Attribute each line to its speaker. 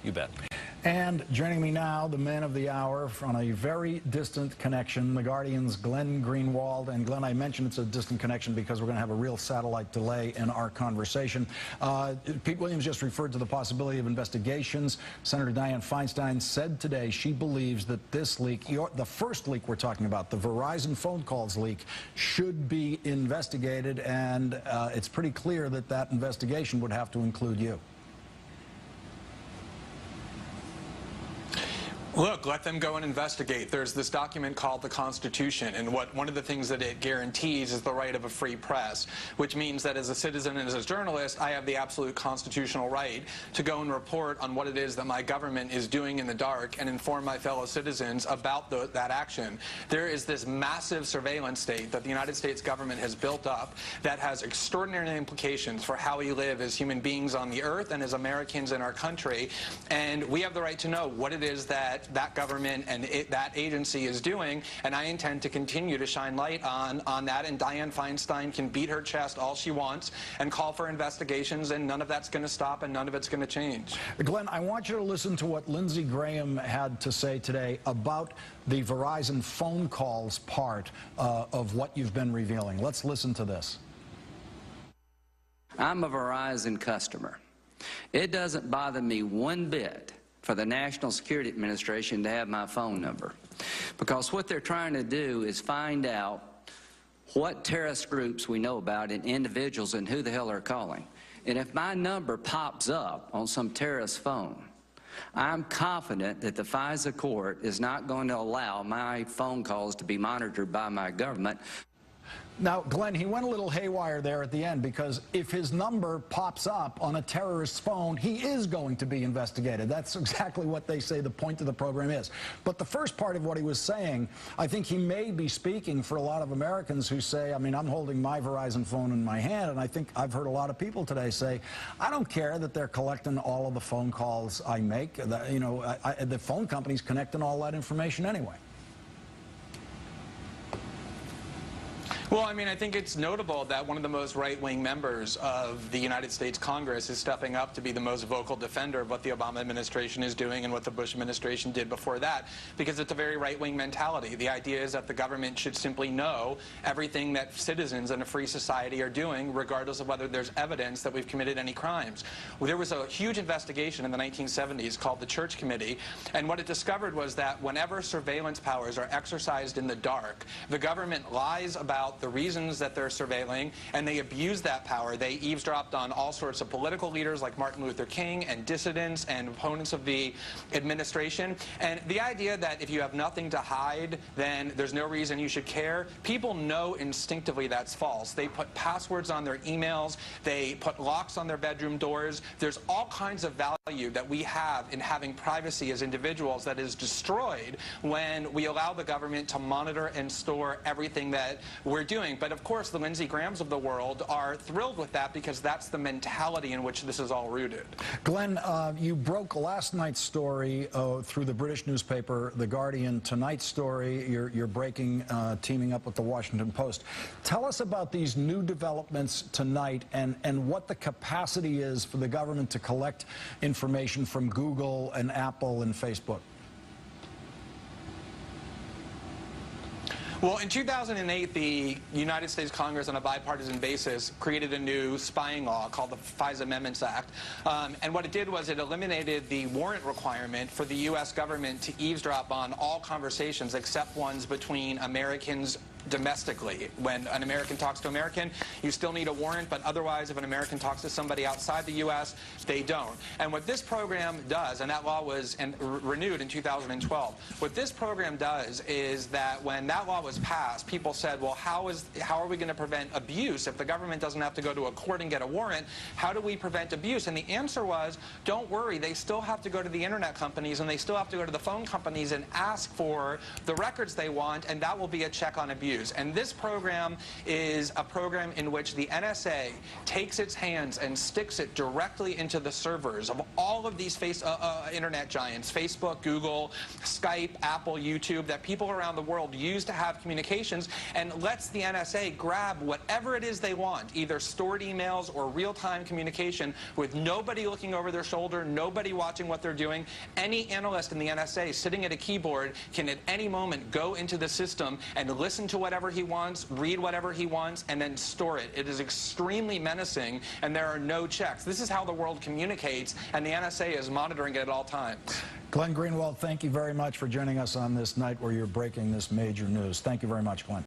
Speaker 1: You bet.
Speaker 2: And joining me now, the man of the hour from a very distant connection, the Guardian's Glenn Greenwald. And Glenn, I mentioned it's a distant connection because we're going to have a real satellite delay in our conversation. Pete Williams just referred to the possibility of investigations. Senator Dianne Feinstein said today she believes that this leak, the first leak we're talking about, the Verizon phone calls leak, should be investigated. And it's pretty clear that that investigation would have to include you.
Speaker 3: Look, let them go and investigate. There's this document called the Constitution, and one of the things that it guarantees is the right of a free press, which means that as a citizen and as a journalist, I have the absolute constitutional right to go and report on what it is that my government is doing in the dark and inform my fellow citizens about that action. There is this massive surveillance state that the United States government has built up that has extraordinary implications for how we live as human beings on the earth and as Americans in our country, and we have the right to know what it is that government and that agency is doing, and I intend to continue to shine light on that, and Dianne Feinstein can beat her chest all she wants and call for investigations, and none of that's going to stop and none of it's going to change.
Speaker 2: Glenn, I want you to listen to what Lindsey Graham had to say today about the Verizon phone calls part of what you've been revealing. Let's listen to this.
Speaker 4: I'm a Verizon customer. It doesn't bother me one bit for the National Security Administration to have my phone number, because what they're trying to do is find out what terrorist groups we know about and individuals and who the hell are calling. And if my number pops up on some terrorist phone, I'm confident that the FISA court is not going to allow my phone calls to be monitored by my government.
Speaker 2: Now, Glenn, he went a little haywire there at the end, because if his number pops up on a terrorist's phone, he is going to be investigated. That's exactly what they say the point of the program is. But the first part of what he was saying, I think he may be speaking for a lot of Americans who say, I mean, I'm holding my Verizon phone in my hand, and I think I've heard a lot of people today say, I don't care that they're collecting all of the phone calls I make. You know, the phone company's connecting all that information anyway.
Speaker 3: Well, I mean, I think it's notable that one of the most right-wing members of the United States Congress is stepping up to be the most vocal defender of what the Obama administration is doing and what the Bush administration did before that, because it's a very right-wing mentality. The idea is that the government should simply know everything that citizens in a free society are doing, regardless of whether there's evidence that we've committed any crimes. Well, there was a huge investigation in the 1970s called the Church Committee, and what it discovered was that whenever surveillance powers are exercised in the dark, the government lies about the reasons that they're surveilling, and they abuse that power. They eavesdropped on all sorts of political leaders like Martin Luther King and dissidents and opponents of the administration. And the idea that if you have nothing to hide, then there's no reason you should care, people know instinctively that's false. They put passwords on their emails. They put locks on their bedroom doors. There's all kinds of value that we have in having privacy as individuals that is destroyed when we allow the government to monitor and store everything that we're doing. But of course, the Lindsey Grahams of the world are thrilled with that, because that's the mentality in which this is all rooted.
Speaker 2: Glenn, you broke last night's story through the British newspaper, The Guardian. Tonight's story, you're breaking, teaming up with the Washington Post. Tell us about these new developments tonight and what the capacity is for the government to collect information from Google and Apple and Facebook.
Speaker 3: Well, in 2008, the United States Congress, on a bipartisan basis, created a new spying law called the FISA Amendments Act. And what it did was it eliminated the warrant requirement for the U.S. government to eavesdrop on all conversations except ones between Americans domestically. When an American talks to American, you still need a warrant, but otherwise, if an American talks to somebody outside the U.S., they don't. And what this program does, and that law was renewed in 2012, what this program does is that when that law was passed, people said, well, how are we going to prevent abuse if the government doesn't have to go to a court and get a warrant? How do we prevent abuse? And the answer was, don't worry, they still have to go to the internet companies and they still have to go to the phone companies and ask for the records they want, and that will be a check on abuse. use. And this program is a program in which the NSA takes its hands and sticks it directly into the servers of all of these internet giants, Facebook, Google, Skype, Apple, YouTube, that people around the world use to have communications, and lets the NSA grab whatever it is they want, either stored emails or real-time communication, with nobody looking over their shoulder, nobody watching what they're doing. Any analyst in the NSA sitting at a keyboard can at any moment go into the system and listen to whatever he wants, read whatever he wants, and then store it. It is extremely menacing, and there are no checks. This is how the world communicates, and the NSA is monitoring it at all times.
Speaker 2: Glenn Greenwald, thank you very much for joining us on this night where you're breaking this major news. Thank you very much, Glenn.